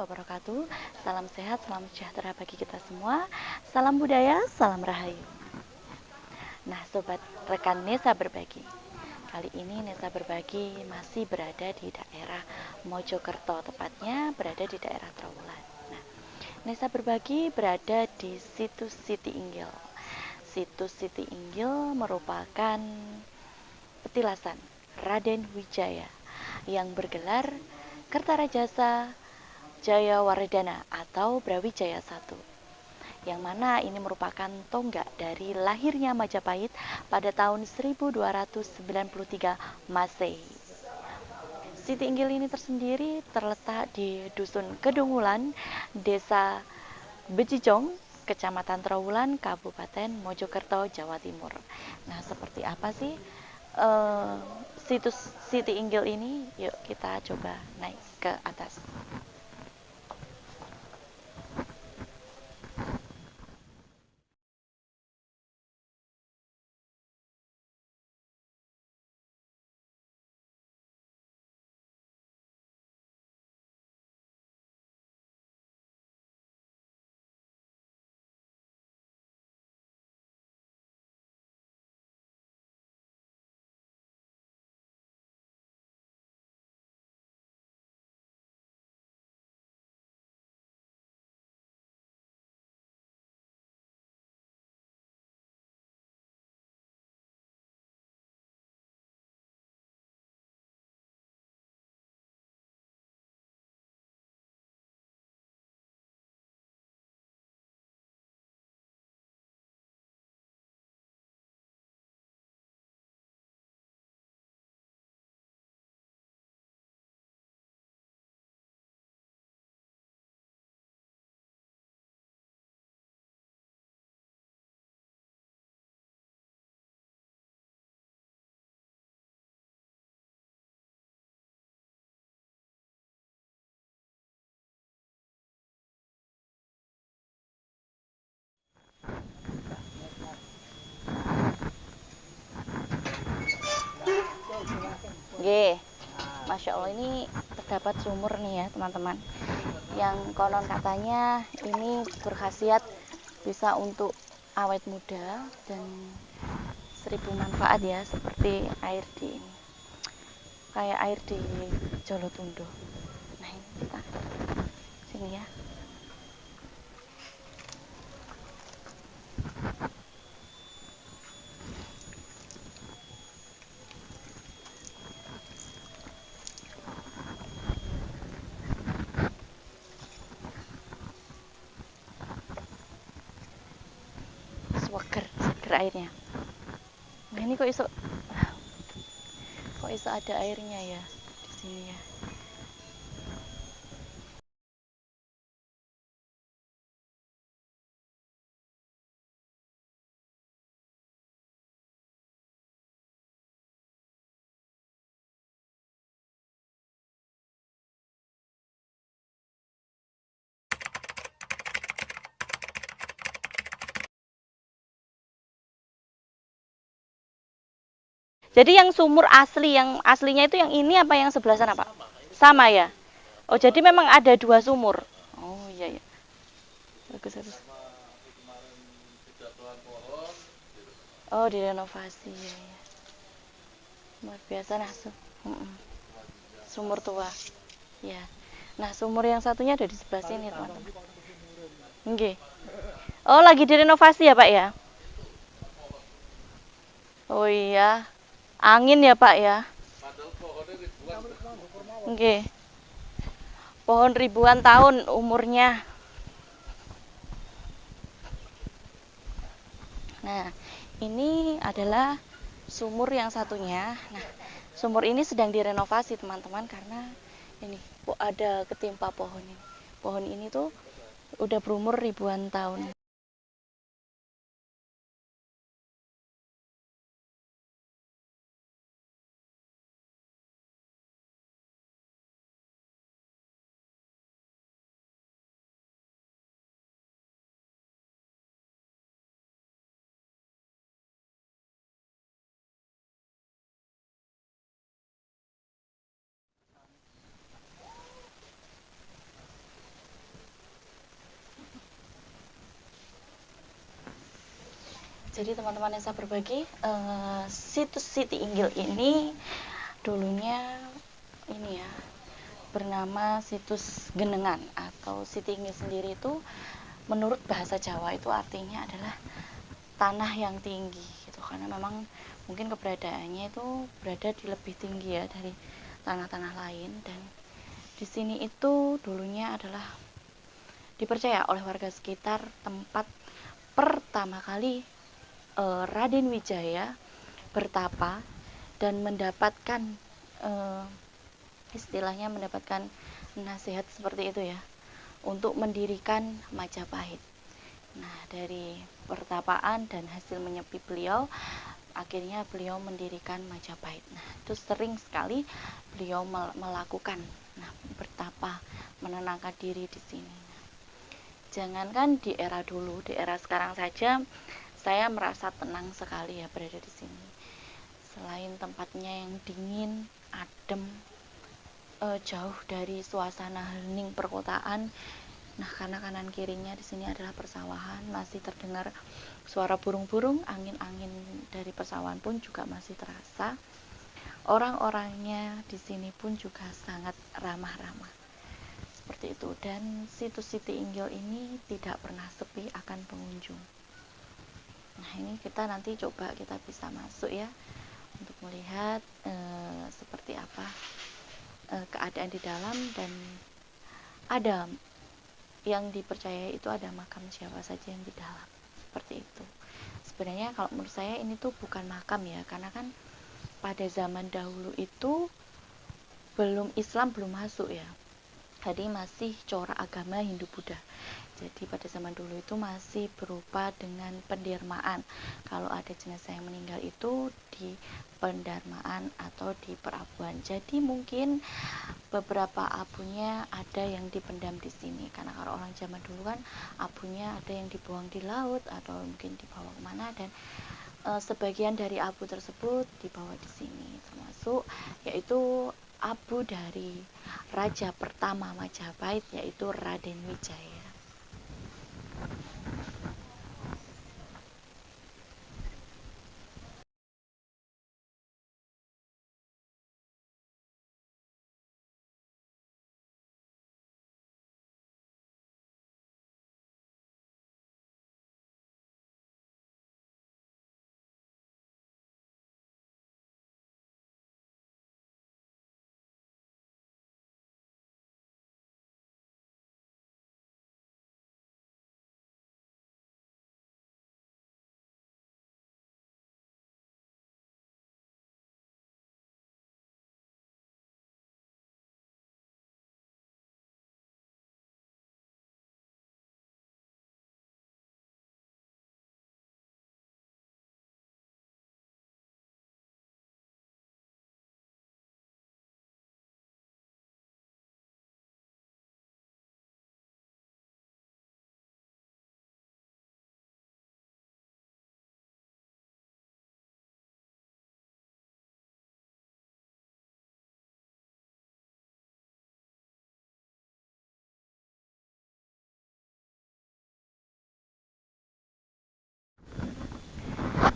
wabarakatuh. Salam sehat, salam sejahtera bagi kita semua. Salam budaya, salam rahayu. Nah, sobat rekan Nesa Berbagi. Kali ini Nesa Berbagi masih berada di daerah Mojokerto, tepatnya berada di daerah Trawulan. Nah, Nesa Berbagi berada di situs Siti Inggil. Situs Siti Inggil merupakan petilasan Raden Wijaya yang bergelar Kertarajasa Jayawardhana atau Brawijaya I, yang mana ini merupakan tonggak dari lahirnya Majapahit pada tahun 1293 Masehi. Siti Inggil ini tersendiri terletak di Dusun Kedungulan, Desa Bejijong, Kecamatan Trawulan, Kabupaten Mojokerto, Jawa Timur. Nah, seperti apa sih situs Siti Inggil ini? Yuk kita coba naik ke atas. Oke, Masya Allah, ini terdapat sumur nih ya teman-teman, yang konon katanya ini berkhasiat bisa untuk awet muda dan seribu manfaat ya, seperti air di ini, kayak air di Jolotundo. Nah, ini kita sini ya. Seger airnya. Nah, ini kok iso ada airnya ya di sini ya. Jadi yang sumur asli, yang aslinya itu yang ini apa yang sebelah sana, Pak? Sama ya? Oh, jadi memang ada dua sumur. Oh, iya ya. Bagus, bagus. Oh, direnovasi ya, ya. Luar biasa. Nah, sumur tua. Ya. Nah, sumur yang satunya ada di sebelah sini, teman-teman. Oke. Oh, lagi direnovasi ya, Pak ya? Oh iya. Angin ya, Pak ya? Oke. Pohon ribuan tahun umurnya. Nah, ini adalah sumur yang satunya. Nah, sumur ini sedang direnovasi teman-teman, karena ini ada ketimpa pohon ini. Pohon ini tuh udah berumur ribuan tahun. Jadi teman-teman yang saya berbagi, situs Siti Inggil ini dulunya ini ya, bernama situs Genengan atau Siti Inggil sendiri itu menurut bahasa Jawa itu artinya adalah tanah yang tinggi gitu, karena memang mungkin keberadaannya itu berada di lebih tinggi ya dari tanah-tanah lain. Dan di sini itu dulunya adalah dipercaya oleh warga sekitar tempat pertama kali Raden Wijaya bertapa dan mendapatkan istilahnya mendapatkan nasihat seperti itu ya, untuk mendirikan Majapahit. Nah, dari pertapaan dan hasil menyepi beliau, akhirnya beliau mendirikan Majapahit. Nah, itu sering sekali beliau melakukan, nah, bertapa, menenangkan diri di sini. Jangankan di era dulu, di era sekarang saja saya merasa tenang sekali ya berada di sini. Selain tempatnya yang dingin, adem, jauh dari suasana hening perkotaan. Nah, karena kanan kirinya di sini adalah persawahan, masih terdengar suara burung-burung, angin-angin dari persawahan pun juga masih terasa. Orang-orangnya di sini pun juga sangat ramah-ramah. Seperti itu. Dan situs Siti Inggil ini tidak pernah sepi akan pengunjung. Nah, ini kita nanti coba kita bisa masuk ya untuk melihat seperti apa keadaan di dalam, dan ada yang dipercaya itu ada makam siapa saja yang di dalam, seperti itu. Sebenarnya kalau menurut saya ini tuh bukan makam ya, karena kan pada zaman dahulu itu Islam belum masuk ya, jadi masih corak agama Hindu Buddha. Jadi pada zaman dulu itu masih berupa dengan pendermaan. Kalau ada jenazah yang meninggal itu di pendarmaan atau di perabuan. Jadi mungkin beberapa abunya ada yang dipendam di sini. Karena kalau orang zaman dulu kan abunya ada yang dibuang di laut atau mungkin dibawa kemana, dan sebagian dari abu tersebut dibawa di sini, termasuk yaitu abu dari raja pertama Majapahit, yaitu Raden Wijaya.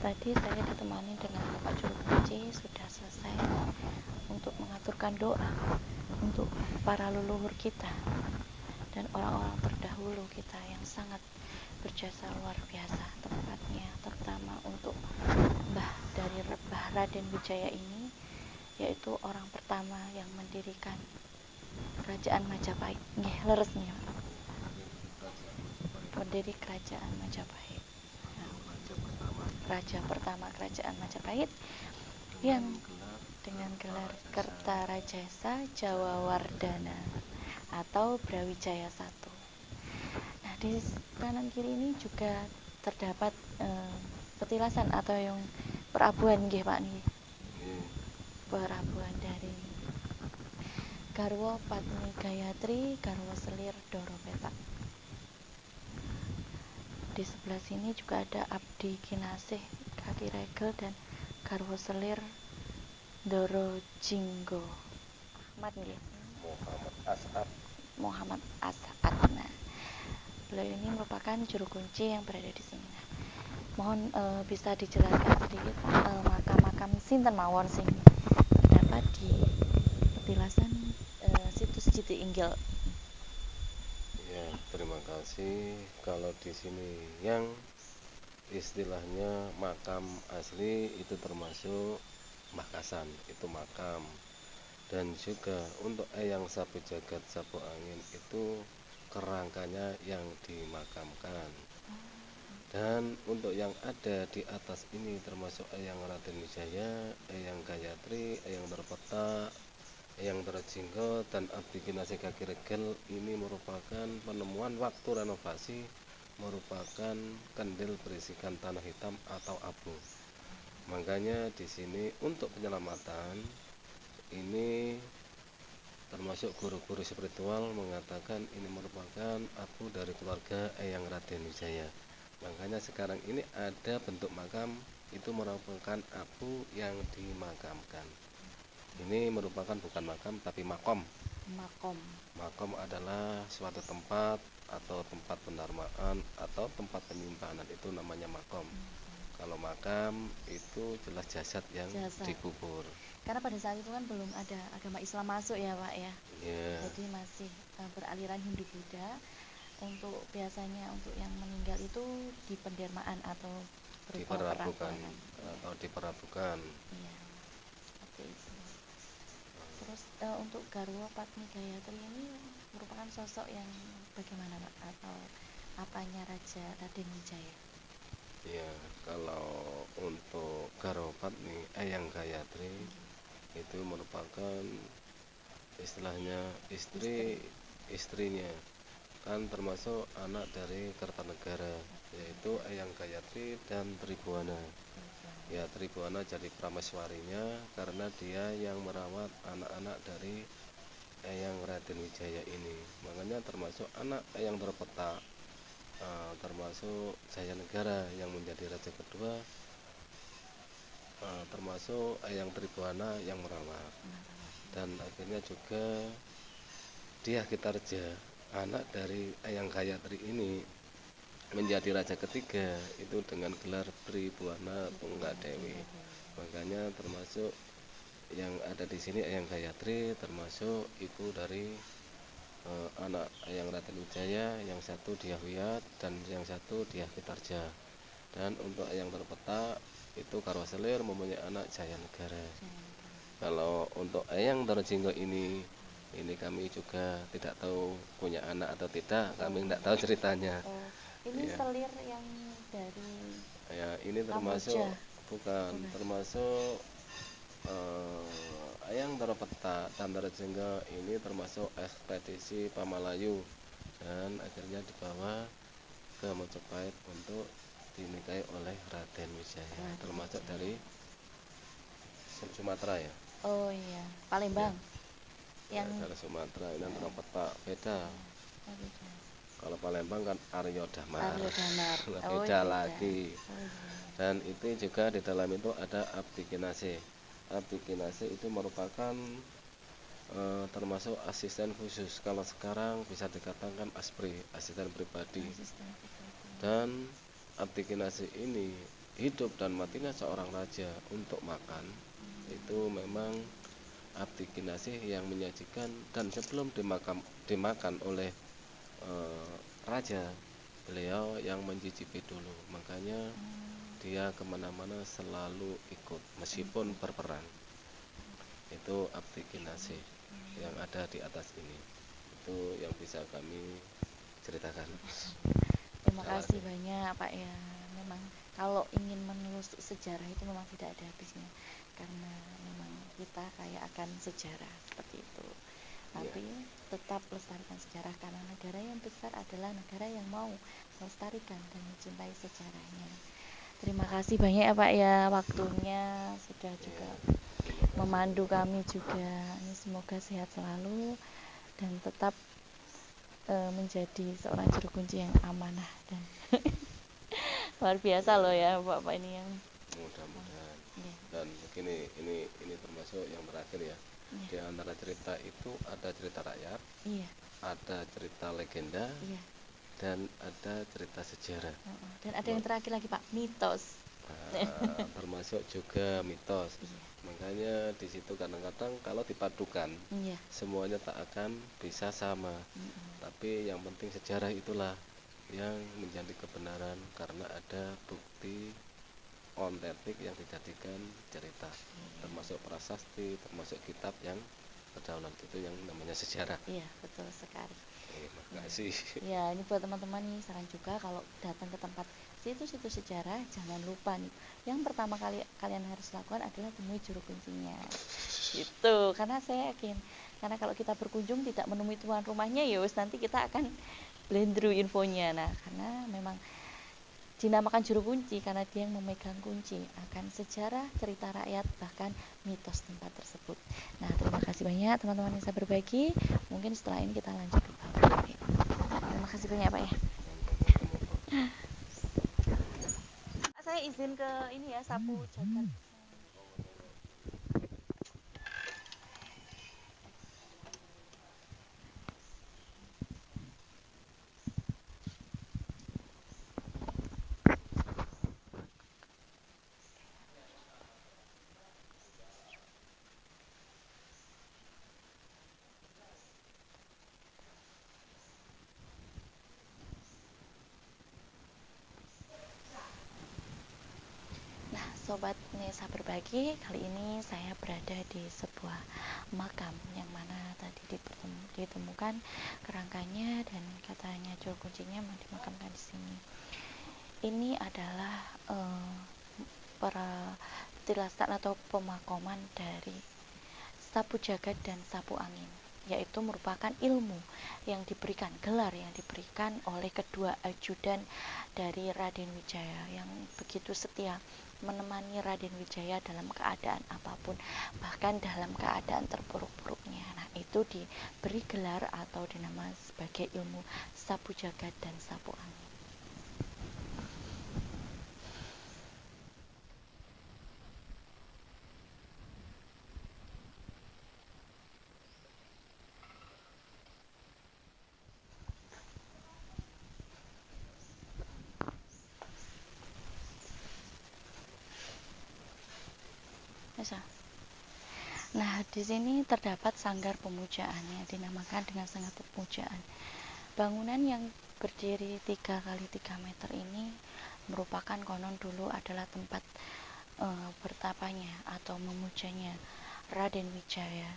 Tadi saya ditemani dengan Bapak Juru Kunci, sudah selesai untuk mengaturkan doa untuk para leluhur kita dan orang-orang terdahulu kita yang sangat berjasa luar biasa, tempatnya terutama untuk Mbah Raden Wijaya ini, yaitu orang pertama yang mendirikan kerajaan Majapahit. Nggih, leres nih, Pak. Pendiri kerajaan Majapahit. Raja pertama kerajaan Majapahit yang dengan gelar Kertarajasa Jawa Wardana atau Brawijaya I. Nah, di kanan kiri ini juga terdapat petilasan atau yang perabuan nggih Pak nih. Perabuan dari Garwa Patni Gayatri, Garwa Selir Doro Petak. Di sebelah sini juga ada Abdi Kinasih Kaki Regel dan Garwa Selir Doro Jinggo. Ahmad nggih. Muhammad As'ad. Nah, beliau ini merupakan juru kunci yang berada di sini. Nah, Mohon bisa dijelaskan sedikit makam-makam sinten mawon sing terdapat di petilasan situs Citi Inggil. Ya, terima kasih. Kalau di sini yang istilahnya makam asli itu termasuk Makasan, itu makam. Dan juga untuk Eyang Sapu Jagat Sapu Angin itu kerangkanya yang dimakamkan. Dan untuk yang ada di atas ini termasuk Eyang Raden Wijaya, Eyang Gayatri, Eyang Terpeta, Eyang Terjinggo, dan Abdi Kinasih Kaki Regel ini merupakan penemuan waktu renovasi, merupakan kendil berisikan tanah hitam atau abu. Makanya di sini untuk penyelamatan ini termasuk guru-guru spiritual mengatakan ini merupakan abu dari keluarga Eyang Raden Wijaya. Makanya sekarang ini ada bentuk makam itu merupakan abu yang dimakamkan. Ini merupakan bukan makam tapi makom. Makom. Makom adalah suatu tempat atau tempat pendarmaan atau tempat penyimpanan, itu namanya makom. Kalau makam itu jelas jasad yang dikubur. Karena pada saat itu kan belum ada agama Islam masuk ya Pak ya. Yeah. Jadi masih beraliran Hindu Buddha. Untuk biasanya untuk yang meninggal itu di pendermaan atau diperabukan atau diperabukan. Iya, seperti itu. Terus untuk Garwo Patni Gayatri ini merupakan sosok yang bagaimana Pak? Atau apanya Raja Raden Wijaya? Ya, kalau untuk Garwo Patni Eyang Gayatri itu merupakan istilahnya istrinya, kan termasuk anak dari Kertanegara, yaitu Eyang Gayatri dan Tribuana. Ya, Tribuana jadi prameswarinya karena dia yang merawat anak-anak dari Eyang Raden Wijaya ini. Makanya termasuk anak Eyang Terpeta, termasuk Jaya Negara yang menjadi raja kedua, termasuk Eyang Tribuana yang merawat. Dan akhirnya juga Dyah Kitarja, anak dari Eyang Gayatri ini, menjadi raja ketiga itu dengan gelar Tribuana Tunggadewi. Makanya termasuk yang ada di sini Eyang Gayatri termasuk ibu dari anak Eyang Raden Wijaya, yang satu Dyah Wiyat dan yang satu Dyah Kitarja. Dan untuk Eyang Terpeta itu Karwa Selir mempunyai anak Jaya Negara. Kalau untuk Eyang Terjinggo ini kami juga tidak tahu punya anak atau tidak, kami tidak tahu ceritanya. Ini ya. Selir yang dari ya, ini termasuk bukan termasuk Eyang Terpeta dan Terjinggo ini termasuk ekspedisi Pamalayu dan akhirnya dibawa ke Mojopahit untuk dinikahi oleh Raden Wijaya, termasuk dari Sumatera ya. Oh iya, Palembang. Ya, dari Sumatera, ini antara peta beda. Kalau Palembang kan Aryo Damar. Beda lagi. Dan itu juga di dalam itu ada Abdi Kinasih. Abdi Kinasih itu merupakan termasuk asisten khusus. Kalau sekarang bisa dikatakan ASPRI, asisten pribadi. Dan Abdi Kinasih ini hidup dan matinya seorang raja untuk makan itu memang Abdi Kinasih yang menyajikan, dan sebelum dimakan oleh raja, beliau yang mencicipi dulu. Makanya dia kemana-mana selalu ikut meskipun berperang. Itu Abdi Kinasih yang ada di atas ini. Itu yang bisa kami ceritakan. Terima kasih banyak Pak ya. Memang kalau ingin menelusuri sejarah itu memang tidak ada habisnya, karena memang kita kaya akan sejarah seperti itu. Tapi tetap lestarikan sejarah, karena negara yang besar adalah negara yang mau melestarikan dan mencintai sejarahnya. Terima kasih banyak ya Pak ya, waktunya sudah juga memandu kami juga. Ini semoga sehat selalu dan tetap menjadi seorang juru kunci yang amanah dan luar biasa loh ya Bapak ini yang mudah-mudahan. Dan begini, ini termasuk yang terakhir ya. Di antara cerita itu ada cerita rakyat, ada cerita legenda, dan ada cerita sejarah. Dan ada yang terakhir lagi Pak, mitos. Termasuk juga mitos. Iya. Makanya di situ kadang-kadang kalau dipadukan Iya. semuanya tak akan bisa sama. Tapi yang penting sejarah itulah yang menjadi kebenaran karena ada bukti ontentik yang dijadikan cerita, termasuk prasasti, termasuk kitab yang terdahulu itu yang namanya sejarah. Iya, betul sekali. Makasih. Ya, ini buat teman-teman nih, saran juga kalau datang ke tempat situs-situs sejarah, jangan lupa nih, yang pertama kali kalian harus lakukan adalah temui juru kuncinya. Gitu, karena saya yakin, karena kalau kita berkunjung tidak menemui tuan rumahnya, ya nanti kita akan blendru infonya. Nah, karena memang dinamakan juru kunci karena dia yang memegang kunci akan sejarah, cerita rakyat, bahkan mitos tempat tersebut. Nah, terima kasih banyak teman-teman yang saya berbagi. Mungkin setelah ini kita lanjut ke bab. Terima kasih banyak Pak ya. Saya izin ke ini ya, sapu jagat. Sobat Nesa Berbagi, kali ini saya berada di sebuah makam yang mana tadi ditemukan kerangkanya dan katanya juru kuncinya dimakamkan di sini. Ini adalah tilasan atau pemakaman dari sapu jagat dan sapu angin, yaitu merupakan ilmu yang diberikan, gelar yang diberikan oleh kedua ajudan dari Raden Wijaya yang begitu setia menemani Raden Wijaya dalam keadaan apapun, bahkan dalam keadaan terpuruk-puruknya. Nah, itu diberi gelar atau dinamakan sebagai ilmu sapu jagat dan sapu angin. Nah, di sini terdapat sanggar pemujaan yang dinamakan dengan sanggar pemujaan. Bangunan yang berdiri 3 kali 3 meter ini merupakan konon dulu adalah tempat bertapanya atau memujanya Raden Wijaya,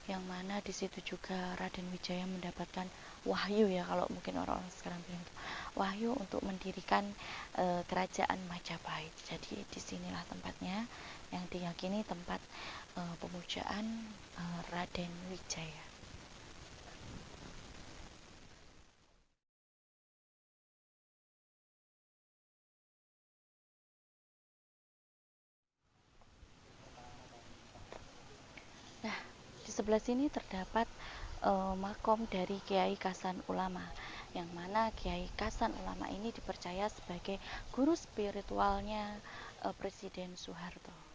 yang mana di situ juga Raden Wijaya mendapatkan wahyu ya, kalau mungkin orang-orang sekarang bilang itu wahyu untuk mendirikan kerajaan Majapahit. Jadi disinilah tempatnya yang diyakini tempat pemujaan Raden Wijaya. Nah, di sebelah sini terdapat makom dari Kiai Kasan Ulama, yang mana Kiai Kasan Ulama ini dipercaya sebagai guru spiritualnya Presiden Soeharto.